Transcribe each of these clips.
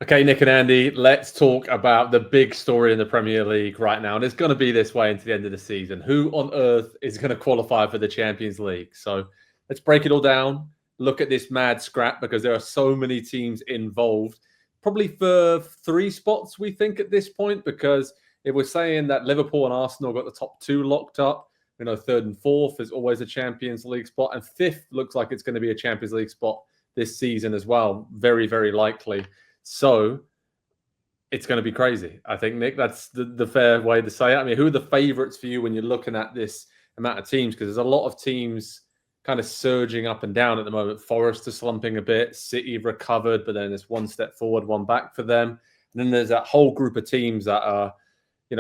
Okay, Nick and Andy, let's talk about the big story in the Premier League right now. And it's going to be this way into the end of the season. Who on earth is going to qualify for the Champions League? So let's break it all down. Look at this mad scrap because there are so many teams involved. Probably for 3 spots, we think, at this point, because if we're saying that Liverpool and Arsenal got the top 2 locked up, third and fourth is always a Champions League spot. And fifth looks like it's going to be a Champions League spot this season as well. Very, very likely. So it's going to be crazy. I think, Nick, that's the fair way to say it. I mean, who are the favourites for you when you're looking at this amount of teams? Because there's a lot of teams kind of surging up and down at the moment. Forest are slumping a bit. City recovered, but then there's one step forward, one back for them. And then there's that whole group of teams that are,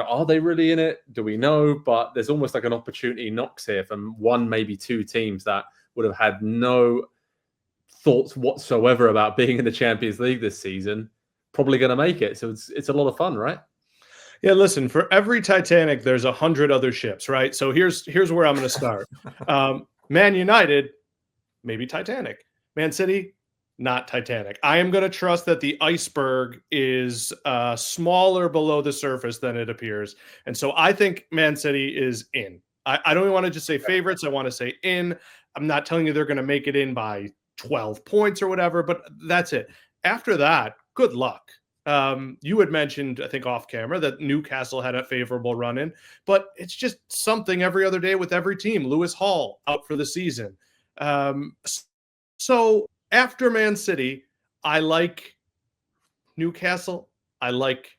are they really in it? Do we know? But there's almost like an opportunity knocks here from 1, maybe 2 teams that would have had no thoughts whatsoever about being in the Champions League this season, probably going to make it. So it's a lot of fun, right? Yeah, listen, for every Titanic, there's 100 other ships, right? So here's where I'm going to start. Man United, maybe Titanic. Man City, not Titanic. I am going to trust that the iceberg is smaller below the surface than it appears. And so I think Man City is in. I don't even want to just say favorites. I want to say in. I'm not telling you they're going to make it in by 12 points or whatever, but that's it. After that, good luck. You had mentioned, I think off camera, that Newcastle had a favorable run in, but it's just something every other day with every team. Lewis Hall out for the season. So after Man City, I like Newcastle. I like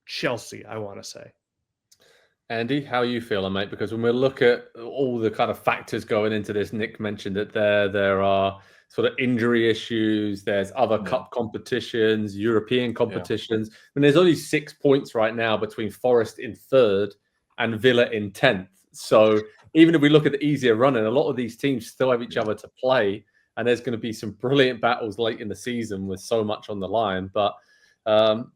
Chelsea, I want to say. Andy, how are you feeling, mate? Because when we look at all the kind of factors going into this, Nick mentioned that there are sort of injury issues, there's other cup competitions, European competitions. I mean, there's only 6 points right now between Forest in 3rd and Villa in 10th. So even if we look at the easier running, a lot of these teams still have each other to play, and there's going to be some brilliant battles late in the season with so much on the line. But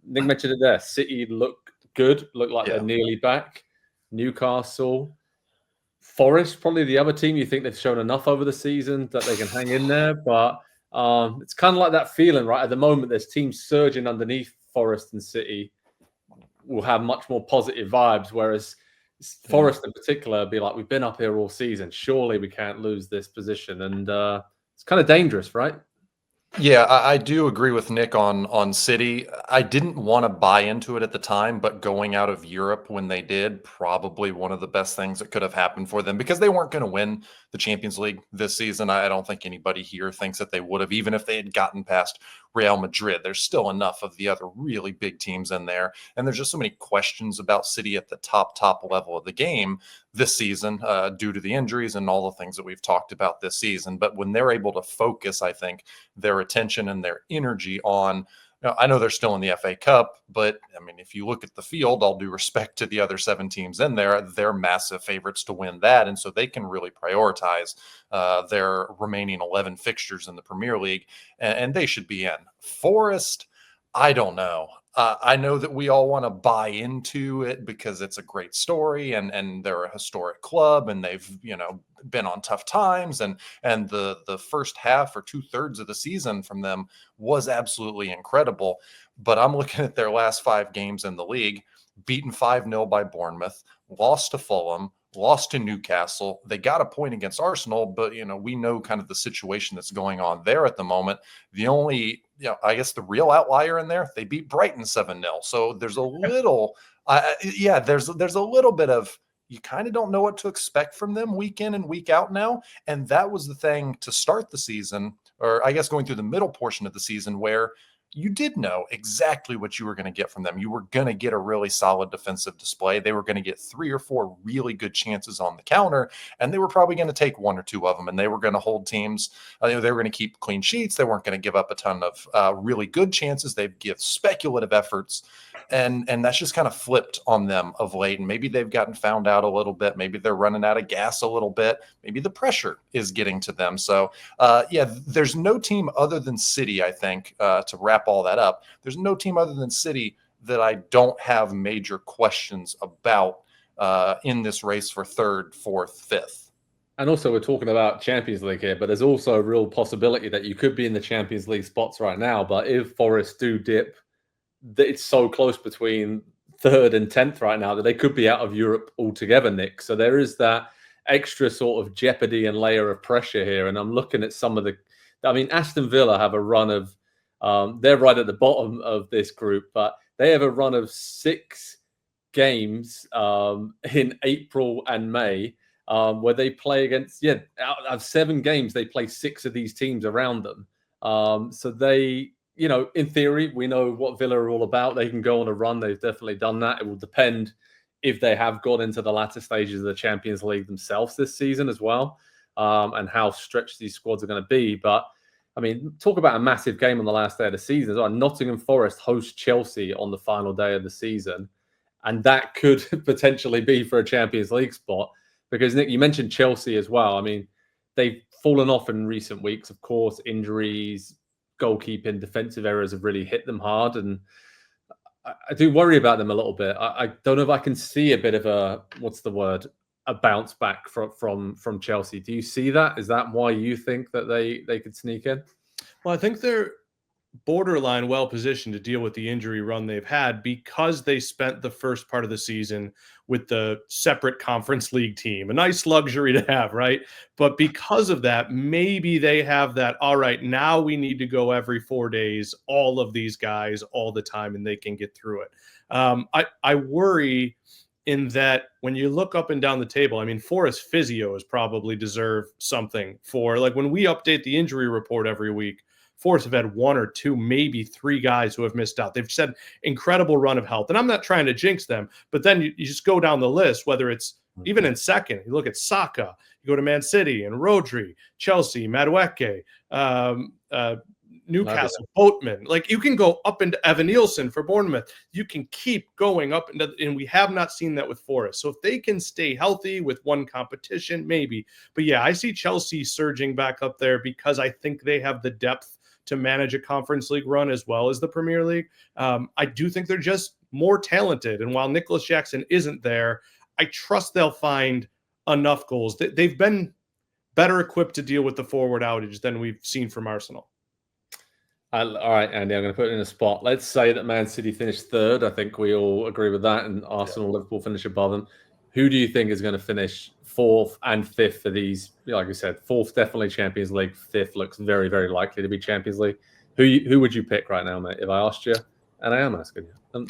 Nick mentioned it there. City look good, look like they're nearly back. Newcastle, Forest, probably the other team you think they've shown enough over the season that they can hang in there. But it's kind of like that feeling, right? At the moment, there's teams surging underneath Forest and City will have much more positive vibes, whereas Forest in particular be like, we've been up here all season. Surely we can't lose this position. And it's kind of dangerous, right? Yeah, I do agree with Nick on City. I didn't want to buy into it at the time, but going out of Europe when they did, probably one of the best things that could have happened for them because they weren't going to win the Champions League this season. I don't think anybody here thinks that they would have, even if they had gotten past Real Madrid. There's still enough of the other really big teams in there. And there's just so many questions about City at the top level of the game this season due to the injuries and all the things that we've talked about this season. But when they're able to focus, I think, their attention and their energy on, I know they're still in the FA Cup, but I mean, if you look at the field, all due respect to the other 7 teams in there, they're massive favorites to win that. And so they can really prioritize their remaining 11 fixtures in the Premier League, and they should be in. Forest, I don't know. I know that we all want to buy into it because it's a great story and they're a historic club and they've, been on tough times and the first half or 2/3 of the season from them was absolutely incredible. But I'm looking at their last 5 games in the league, beaten 5-0 by Bournemouth, lost to Fulham, lost to Newcastle. They got a point against Arsenal, but we know kind of the situation that's going on there at the moment. The only, I guess the real outlier in there, they beat Brighton 7-0. So there's a little, there's a little bit of, you kind of don't know what to expect from them week in and week out now. And that was the thing to start the season, or I guess going through the middle portion of the season, where you did know exactly what you were going to get from them. You were going to get a really solid defensive display. They were going to get 3 or 4 really good chances on the counter, and they were probably going to take 1 or 2 of them, and they were going to hold teams. They were going to keep clean sheets. They weren't going to give up a ton of really good chances. They'd give speculative efforts, and that's just kind of flipped on them of late. And maybe they've gotten found out a little bit. Maybe they're running out of gas a little bit. Maybe the pressure is getting to them. So, there's no team other than City, I think, to wrap all that up. There's no team other than City that I don't have major questions about in this race for 3rd, 4th, 5th. And also we're talking about Champions League here, but there's also a real possibility that you could be in the Champions League spots right now. But if Forest do dip that it's so close between 3rd and 10th right now that they could be out of Europe altogether, Nick. So there is that extra sort of jeopardy and layer of pressure here. And I'm looking at some of Aston Villa have a run of, they're right at the bottom of this group, but they have a run of 6 games in April and May where they play against, out of 7 games, they play 6 of these teams around them. So they, in theory, we know what Villa are all about. They can go on a run. They've definitely done that. It will depend if they have got into the latter stages of the Champions League themselves this season as well, and how stretched these squads are going to be. But, talk about a massive game on the last day of the season as well. Nottingham Forest host Chelsea on the final day of the season, and that could potentially be for a Champions League spot. Because, Nick, you mentioned Chelsea as well. They've fallen off in recent weeks. Of course, injuries, goalkeeping, defensive errors have really hit them hard. And I do worry about them a little bit. I don't know if I can see a bit of a bounce back from Chelsea. Do you see that? Is that why you think that they could sneak in? Well, I think they're borderline well positioned to deal with the injury run they've had because they spent the first part of the season with the separate conference league team. A nice luxury to have, right? But because of that, maybe they have that, all right, now we need to go every 4 days, all of these guys all the time, and they can get through it. I worry in that when you look up and down the table, Forest physios probably deserve something for, like, when we update the injury report every week, Forest have had 1 or 2, maybe 3 guys who have missed out. They've just had incredible run of health. And I'm not trying to jinx them, but then you just go down the list, whether it's even in second, you look at Saka, you go to Man City and Rodri, Chelsea, Madueke, Newcastle, Boatman. Like, you can go up into Evan Nielsen for Bournemouth. You can keep going up, and we have not seen that with Forest. So if they can stay healthy with one competition, maybe. But yeah, I see Chelsea surging back up there because I think they have the depth to manage a Conference League run as well as the Premier League. I do think they're just more talented. And while Nicholas Jackson isn't there, I trust they'll find enough goals. They've been better equipped to deal with the forward outage than we've seen from Arsenal. All right, Andy, I'm going to put it in a spot. Let's say that Man City finished 3rd. I think we all agree with that. And Arsenal, Liverpool finish above them. Who do you think is going to finish 4th and 5th for these? Like I said, 4th definitely Champions League. 5th looks very, very likely to be Champions League. Who would you pick right now, mate? If I asked you, and I am asking you.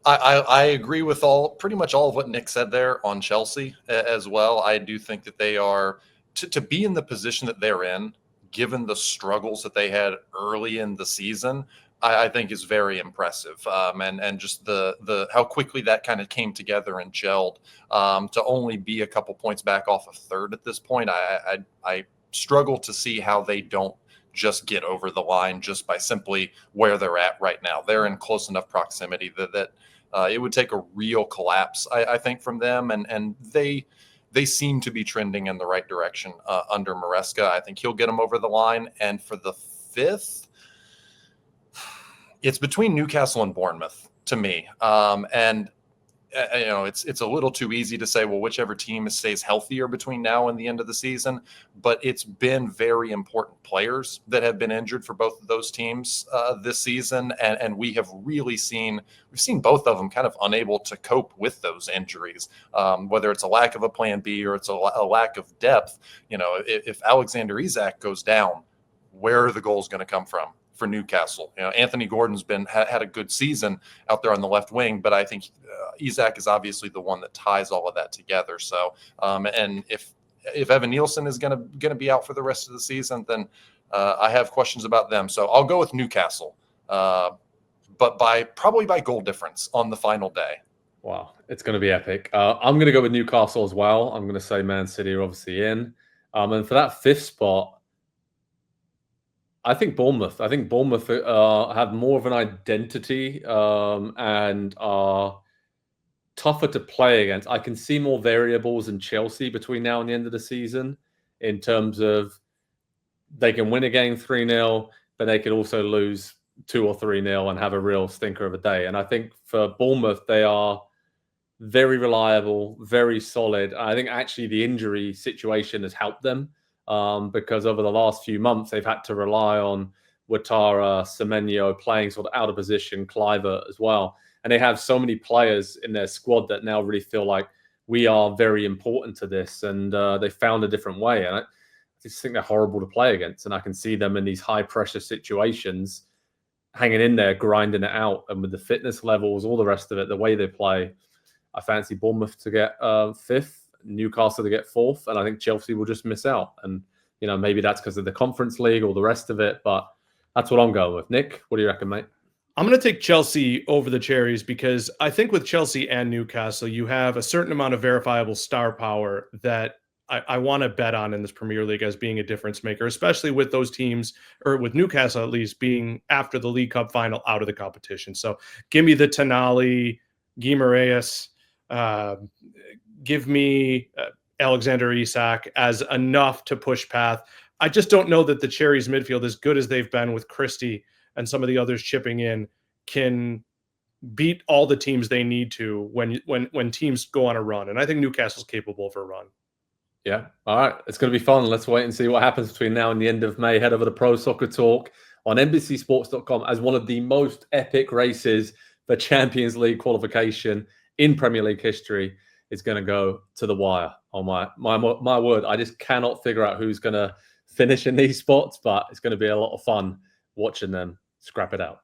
I agree with pretty much all of what Nick said there on Chelsea as well. I do think that they are to be in the position that they're in, given the struggles that they had early in the season. I think is very impressive, and just the how quickly that kind of came together and gelled to only be a couple points back off of 3rd at this point. I struggle to see how they don't just get over the line just by simply where they're at right now. They're in close enough proximity that it would take a real collapse, I think, from them, and they seem to be trending in the right direction under Maresca. I think he'll get them over the line, and for the 5th. It's between Newcastle and Bournemouth to me. It's a little too easy to say, well, whichever team stays healthier between now and the end of the season. But it's been very important players that have been injured for both of those teams this season. And we have really seen both of them kind of unable to cope with those injuries, whether it's a lack of a plan B or it's a lack of depth. If Alexander Isak goes down, where are the goals going to come from for Newcastle? Anthony Gordon's had a good season out there on the left wing, but I think Isak is obviously the one that ties all of that together. So, and if Evan Nielsen is going to be out for the rest of the season, then I have questions about them. So I'll go with Newcastle, but probably by goal difference on the final day. Wow, it's going to be epic. I'm going to go with Newcastle as well. I'm going to say Man City are obviously in, and for that 5th spot, I think Bournemouth have more of an identity and are tougher to play against. I can see more variables in Chelsea between now and the end of the season in terms of they can win a game 3-0, but they could also lose 2 or 3-0 and have a real stinker of a day. And I think for Bournemouth, they are very reliable, very solid. I think actually the injury situation has helped them. Because over the last few months, they've had to rely on Ouattara, Semenyo playing sort of out of position, Cliver as well. And they have so many players in their squad that now really feel like we are very important to this. And they found a different way. And I just think they're horrible to play against. And I can see them in these high pressure situations hanging in there, grinding it out. And with the fitness levels, all the rest of it, the way they play, I fancy Bournemouth to get 5th, Newcastle to get 4th. And I think Chelsea will just miss out. And, you know, maybe that's because of the Conference League or the rest of it. But that's what I'm going with. Nick, what do you reckon, mate? I'm going to take Chelsea over the Cherries because I think with Chelsea and Newcastle, you have a certain amount of verifiable star power that I want to bet on in this Premier League as being a difference maker, especially with those teams, or with Newcastle at least, being after the League Cup final out of the competition. So give me the Tonali, Guimaraes, give me Alexander Isak as enough to push path. I just don't know that the Cherries midfield, as good as they've been with Christie and some of the others chipping in, can beat all the teams they need to when teams go on a run. And I think Newcastle's capable of a run. Yeah. All right. It's going to be fun. Let's wait and see what happens between now and the end of May. Head over to Pro Soccer Talk on NBCSports.com as one of the most epic races for Champions League qualification in Premier League history is going to go to the wire. Oh my word. I just cannot figure out who's going to finish in these spots, but it's going to be a lot of fun watching them scrap it out.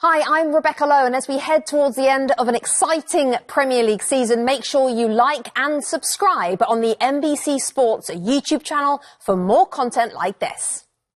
Hi, I'm Rebecca Lowe, and as we head towards the end of an exciting Premier League season, make sure you like and subscribe on the NBC Sports YouTube channel for more content like this.